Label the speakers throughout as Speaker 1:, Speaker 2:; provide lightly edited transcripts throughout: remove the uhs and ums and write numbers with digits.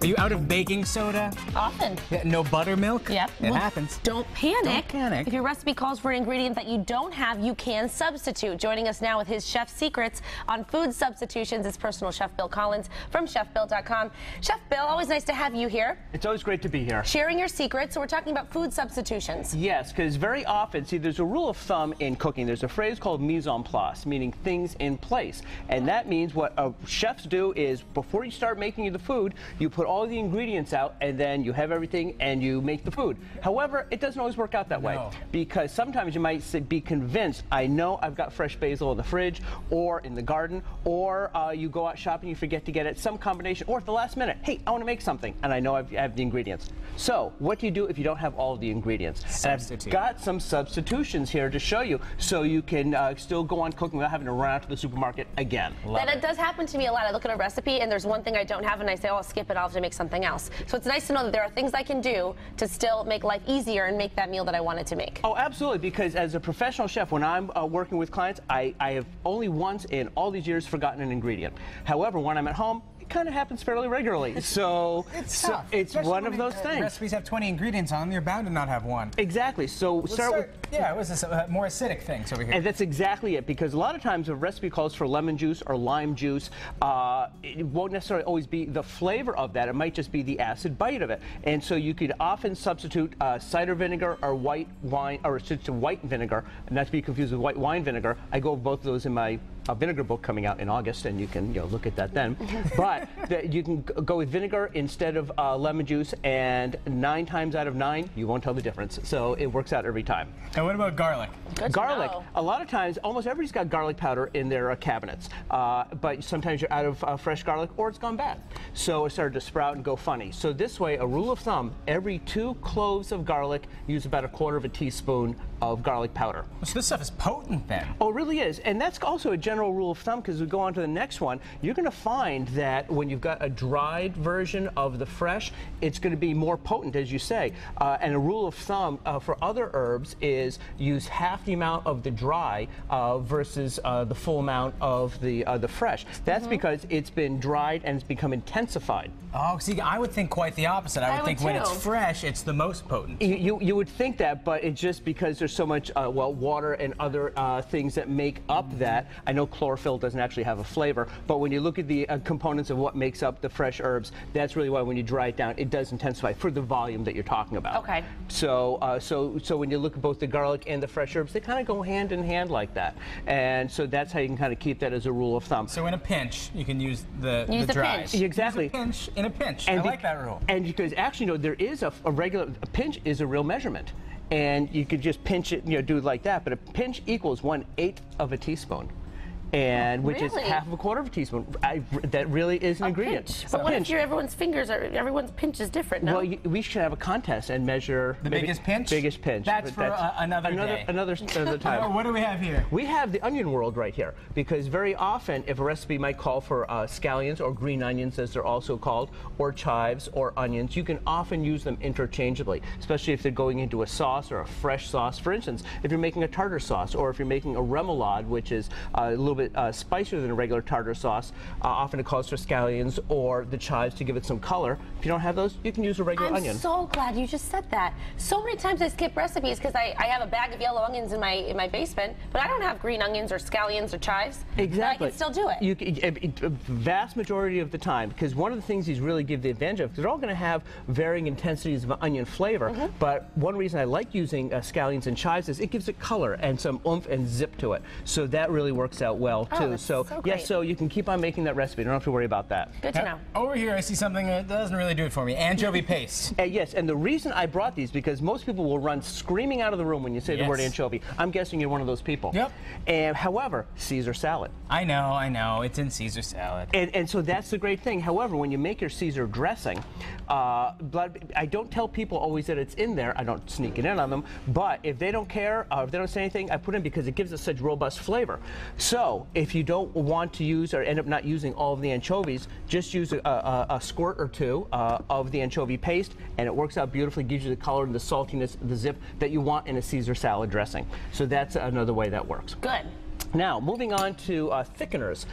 Speaker 1: Are you out of baking soda?
Speaker 2: Often.
Speaker 1: Yeah, no buttermilk?
Speaker 2: Yep.
Speaker 1: It happens.
Speaker 2: Don't panic.
Speaker 1: Don't panic.
Speaker 2: If your recipe calls for an ingredient that you don't have, you can substitute. Joining us now with his chef secrets on food substitutions is personal chef Bill Collins from chefbill.com. Chef Bill, always nice to have you here.
Speaker 3: It's always great to be here.
Speaker 2: Sharing your secrets. So we're talking about food substitutions.
Speaker 3: Yes, because very often, see, there's a rule of thumb in cooking. There's a phrase called mise en place, meaning things in place. And that means what chefs do is before you start making the food, you put all the ingredients out and then you have everything and you make the food. However, it doesn't always work out that way because sometimes you might be convinced, I know I've got fresh basil in the fridge or in the garden, or you go out shopping, you forget to get it, some combination, or at the last minute, hey, I want to make something and I know I have the ingredients. So what do you do if you don't have all of the ingredients?
Speaker 1: Substitute.
Speaker 3: And I've got some substitutions here to show you so you can still go on cooking without having to run out to the supermarket again.
Speaker 2: That does happen to me a lot. I look at a recipe and there's one thing I don't have and I say, oh, I'll skip it, I'll have to make something else. So it's nice to know that there are things I can do to still make life easier and make that meal that I wanted to make.
Speaker 3: Oh, absolutely, because as a professional chef, when I'm working with clients, I have only once in all these years forgotten an ingredient. However, when I'm at home, it kind of happens fairly regularly. So it's one of those things.
Speaker 1: Recipes have 20 ingredients on them, you're bound to not have one.
Speaker 3: Exactly. So
Speaker 1: yeah, it was this more acidic things over here.
Speaker 3: And that's exactly it, because a lot of times a recipe calls for lemon juice or lime juice. It won't necessarily always be the flavor of that. It might just be the acid bite of it. And so you could often substitute cider vinegar or white wine, or white vinegar, not to be confused with white wine vinegar. I go over both of those in my vinegar book coming out in August, and you can look at that then. But you can go with vinegar instead of lemon juice, and 9 times out of 9, you won't tell the difference. So it works out every time.
Speaker 1: And what about garlic?
Speaker 2: Good
Speaker 3: Garlic.
Speaker 2: to know.
Speaker 3: A lot of times, almost everybody's got garlic powder in their cabinets, but sometimes you're out of fresh garlic or it's gone bad. So it started to sprout and go funny. So this way, a rule of thumb, every 2 cloves of garlic, use about 1/4 teaspoon of garlic powder.
Speaker 1: So this stuff is potent then.
Speaker 3: Oh, it really is. And that's also a general rule of thumb, because we go on to the next one, you're going to find that when you've got a dried version of the fresh, it's going to be more potent, as you say. And a rule of thumb for other herbs is use half the amount of the dry versus the full amount of the fresh. That's because it's been dried and it's become intensified.
Speaker 1: Oh, see, I would think quite the opposite. I would think when it's fresh, it's the most potent.
Speaker 3: You would think that, but it's just because there's so much, water and other things that make up that. I know chlorophyll doesn't actually have a flavor, but when you look at the components of what makes up the fresh herbs, that's really why when you dry it down, it does intensify for the volume that you're talking about.
Speaker 2: Okay.
Speaker 3: So when you look at both the garlic and the fresh herbs, they kind of go hand in hand like that. And so that's how you can kind of keep that as a rule of thumb.
Speaker 1: So in a pinch, you can use the dries.
Speaker 2: pinch.
Speaker 3: Exactly.
Speaker 1: Use a pinch in a pinch.
Speaker 3: And
Speaker 1: I like that rule.
Speaker 3: And because actually, there is a pinch is a real measurement. And you could just pinch it, do it like that. But a pinch equals 1/8 of a teaspoon. And which is half of 1/4 teaspoon. That really is an ingredient.
Speaker 2: Pinch. But what if everyone's pinch is different? No?
Speaker 3: Well, we should have a contest and measure
Speaker 1: the biggest pinch.
Speaker 3: Biggest pinch.
Speaker 1: That's for another day.
Speaker 3: Another time.
Speaker 1: What do we have here?
Speaker 3: We have the onion world right here, because very often, if a recipe might call for scallions or green onions, as they're also called, or chives or onions, you can often use them interchangeably, especially if they're going into a sauce or a fresh sauce. For instance, if you're making a tartar sauce, or if you're making a remoulade, which is a little bit spicier than a regular tartar sauce, often it calls for scallions or the chives to give it some color. If you don't have those, you can use a regular onion.
Speaker 2: I'm so glad you just said that. So many times I skip recipes because I have a bag of yellow onions in my basement, but I don't have green onions or scallions or chives.
Speaker 3: Exactly.
Speaker 2: But I can still do it.
Speaker 3: Vast majority of the time, because one of the things these really give the advantage of, they're all going to have varying intensities of onion flavor, but one reason I like using scallions and chives is it gives it color and some oomph and zip to it. So that really works out well too. So yes, so you can keep on making that recipe. You don't have to worry about that.
Speaker 2: Good to know.
Speaker 1: Over here, I see something that doesn't really do it for me. Anchovy paste.
Speaker 3: Yes, and the reason I brought these, because most people will run screaming out of the room when you say the word anchovy. I'm guessing you're one of those people.
Speaker 1: Yep.
Speaker 3: And however, Caesar salad.
Speaker 1: I know. It's in Caesar salad.
Speaker 3: And so that's the great thing. However, when you make your Caesar dressing, I don't tell people always that it's in there. I don't sneak it in on them. But if they don't care, if they don't say anything, I put it in because it gives it such robust flavor. So if you don't want to use or end up not using all of the anchovies, just use a squirt or 2 of the anchovy paste, and it works out beautifully, gives you the color and the saltiness, the zip that you want in a Caesar salad dressing. So that's another way that works.
Speaker 2: Good.
Speaker 3: Now, moving on to thickeners.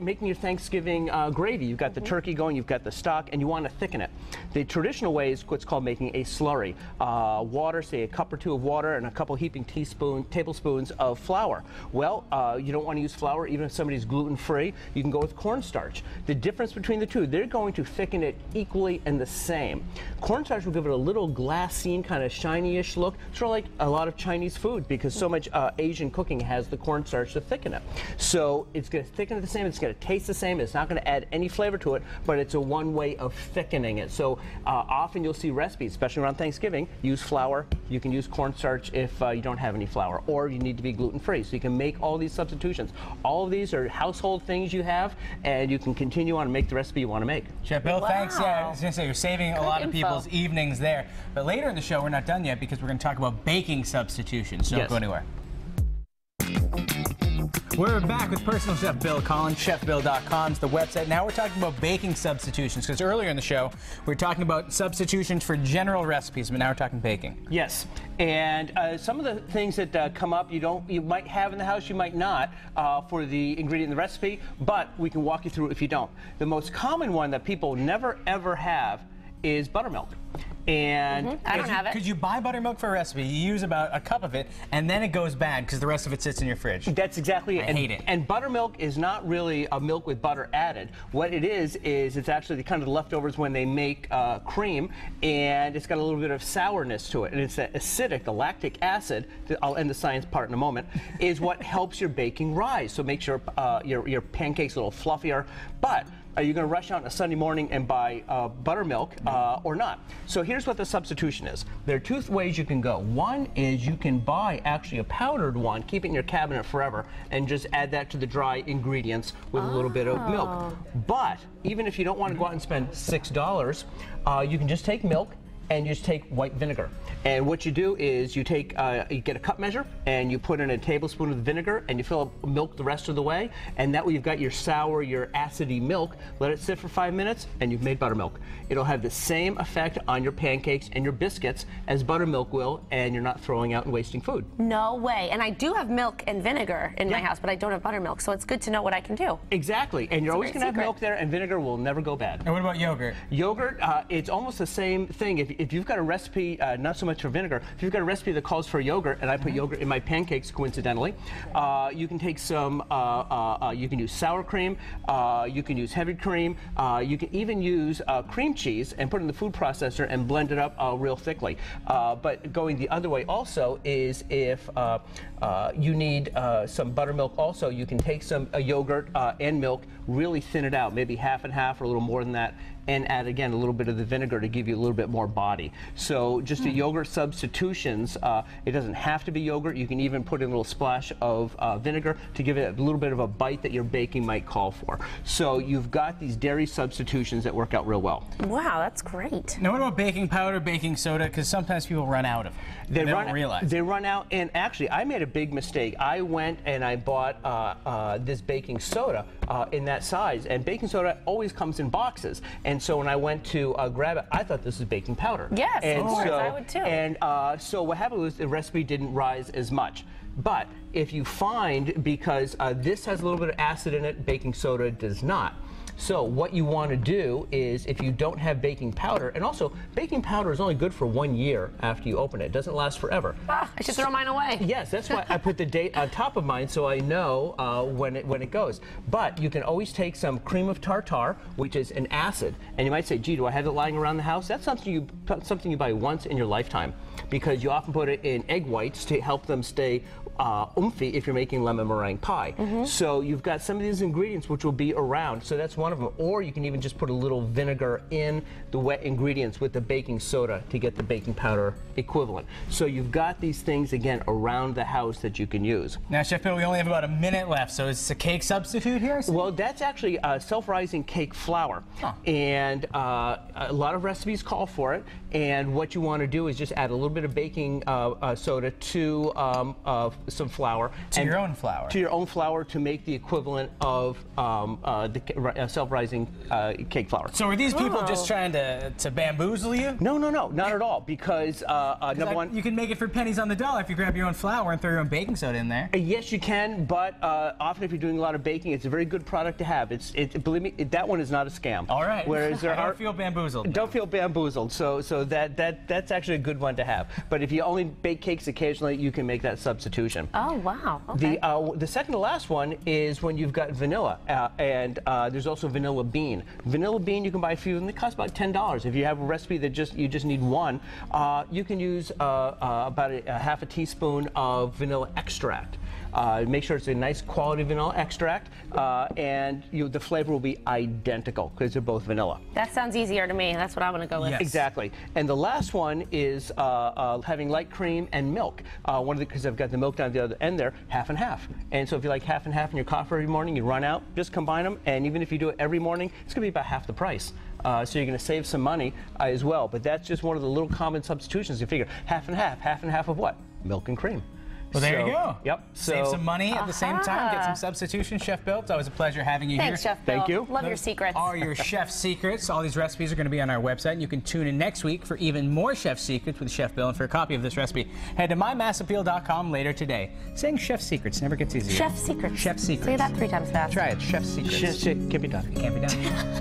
Speaker 3: Making your Thanksgiving gravy. You've got the turkey going, you've got the stock, and you want to thicken it. The traditional way is what's called making a slurry. Water, say a cup or two of water, and a couple heaping tablespoons of flour. Well, you don't want to use flour even if somebody's gluten-free. You can go with cornstarch. The difference between the two, they're going to thicken it equally and the same. Cornstarch will give it a little glassine, kind of shiny-ish look, sort of like a lot of Chinese food, because so much Asian cooking has the cornstarch to thicken it. So it's going to thicken it the same, it's going to taste the same, it's not going to add any flavor to it, but it's a one way of thickening it. So often you'll see recipes, especially around Thanksgiving, use flour. You can use cornstarch if you don't have any flour, or you need to be gluten-free. So you can make all these substitutions. All of these are household things you have, and you can continue on and make the recipe you want to make.
Speaker 1: Chef Bill, thanks. Yeah, I was going to say, you're saving a lot of people's
Speaker 2: info.
Speaker 1: evenings there. But later in the show, we're not done yet because we're going to talk about baking substitutions. So don't go anywhere. We're back with personal chef Bill Collins. ChefBill.com is the website. Now we're talking about baking substitutions, because earlier in the show we were talking about substitutions for general recipes, but now we're talking baking.
Speaker 3: Yes, and some of the things that come up you might have in the house, you might not for the ingredient in the recipe, but we can walk you through if you don't. The most common one that people never ever have is buttermilk. And
Speaker 2: I don't have it.
Speaker 1: Because you buy buttermilk for a recipe, you use about a cup of it, and then it goes bad because the rest of it sits in your fridge.
Speaker 3: That's exactly it.
Speaker 1: I hate it.
Speaker 3: And buttermilk is not really a milk with butter added. What it is it's actually the kind of leftovers when they make cream, and it's got a little bit of sourness to it. And it's that acidic, the lactic acid, I'll end the science part in a moment, is what helps your baking rise. So makes your pancakes a little fluffier. But are you going to rush out on a Sunday morning and buy buttermilk or not? So here's what the substitution is. There are two ways you can go. One is you can buy actually a powdered one, keep it in your cabinet forever, and just add that to the dry ingredients with a little bit of milk. But even if you don't want to go out and spend $6, you can just take milk and you just take white vinegar. And what you do is you take, you get a cup measure and you put in a tablespoon of vinegar and you fill up milk the rest of the way. And that way you've got your sour, your acidy milk. Let it sit for 5 minutes and you've made buttermilk. It'll have the same effect on your pancakes and your biscuits as buttermilk will, and you're not throwing out and wasting food.
Speaker 2: No way. And I do have milk and vinegar in my house, but I don't have buttermilk, so it's good to know what I can do.
Speaker 3: Exactly. And you're always going to have milk there, and vinegar will never go bad.
Speaker 1: And what about yogurt?
Speaker 3: Yogurt, it's almost the same thing. If you've got a recipe, not so much for vinegar, if you've got a recipe that calls for yogurt, and I put yogurt in my pancakes coincidentally, you can take some, you can use sour cream, you can use heavy cream, you can even use cream cheese and put it in the food processor and blend it up real thickly. But going the other way also is if you need some buttermilk also, you can take some yogurt and milk, really thin it out, maybe half and half or a little more than that, and add again a little bit of the vinegar to give you a little bit more body. So just a yogurt substitutions, it doesn't have to be yogurt. You can even put in a little splash of vinegar to give it a little bit of a bite that your baking might call for. So you've got these dairy substitutions that work out real well.
Speaker 2: Wow, that's great.
Speaker 1: Now what about baking powder, baking soda? Because sometimes people run out of it. They don't realize.
Speaker 3: They run out, and actually I made a big mistake. I went and I bought this baking soda in that size, and baking soda always comes in boxes. And so when I went to grab it, I thought this was baking powder.
Speaker 2: Yes,
Speaker 3: and
Speaker 2: of course, I would too.
Speaker 3: And so what happened was the recipe didn't rise as much. But if you find, because this has a little bit of acid in it, baking soda does not. So what you want to do is, if you don't have baking powder, and also baking powder is only good for 1 year after you open it. It doesn't last forever.
Speaker 2: I should throw mine away.
Speaker 3: Yes, that's why I put the date on top of mine so I know when it goes. But you can always take some cream of tartar, which is an acid, and you might say, gee, do I have it lying around the house? That's something you buy once in your lifetime, because you often put it in egg whites to help them stay oomphy if you're making lemon meringue pie. So you've got some of these ingredients which will be around, so that's one of them. Or you can even just put a little vinegar in the wet ingredients with the baking soda to get the baking powder equivalent. So you've got these things, again, around the house that you can use.
Speaker 1: Now, Chef Bill, we only have about a minute left, so is this a cake substitute here?
Speaker 3: Well, that's actually self-rising cake flour. And a lot of recipes call for it. And what you want to do is just add a little bit of baking soda to some flour.
Speaker 1: To your own flour.
Speaker 3: To your own flour to make the equivalent of the self-rising cake flour.
Speaker 1: So are these people just trying to bamboozle you?
Speaker 3: No, not at all. Because number one,
Speaker 1: you can make it for pennies on the dollar if you grab your own flour and throw your own baking soda in there.
Speaker 3: Yes, you can, but often if you're doing a lot of baking, it's a very good product to have. Believe me, that one is not a scam.
Speaker 1: All right.
Speaker 3: Whereas there
Speaker 1: don't feel bamboozled.
Speaker 3: Don't feel bamboozled. So that's actually a good one to have. But if you only bake cakes occasionally, you can make that substitution.
Speaker 2: Oh wow. Okay.
Speaker 3: The second to last one is when you've got vanilla, and there's also vanilla bean. Vanilla bean you can buy a few, and they cost about $10. If you have a recipe that you just need one, you can use about a half a teaspoon of vanilla extract. Make sure it's a nice quality vanilla extract, and the flavor will be identical because they're both vanilla.
Speaker 2: That sounds easier to me. That's what I want to go with.
Speaker 1: Yes.
Speaker 3: Exactly. And the last one is having light cream and milk. Because I've got the milk down the other end there, half and half. And so if you like half and half in your coffee every morning, you run out, just combine them, and even if you do it every morning, it's going to be about half the price. So you're going to save some money as well. But that's just one of the little common substitutions. You figure half and half of what? Milk and cream.
Speaker 1: Well, there you go.
Speaker 3: Yep.
Speaker 1: Save some money at the same time. Get some substitutions. Chef Bill, it's always a pleasure having you
Speaker 2: Thanks,
Speaker 1: here.
Speaker 2: Chef Bill.
Speaker 3: Thank you.
Speaker 2: Love your secrets.
Speaker 1: Are your chef secrets. All these recipes are going to be on our website, and you can tune in next week for even more chef secrets with Chef Bill. And for a copy of this recipe, head to mymassappeal.com later today. Saying chef secrets never gets easier.
Speaker 2: Chef secrets.
Speaker 1: Chef secrets.
Speaker 2: Say that 3 times fast.
Speaker 1: Try it. Chef secrets.
Speaker 3: Can't be done.
Speaker 1: Can't be done.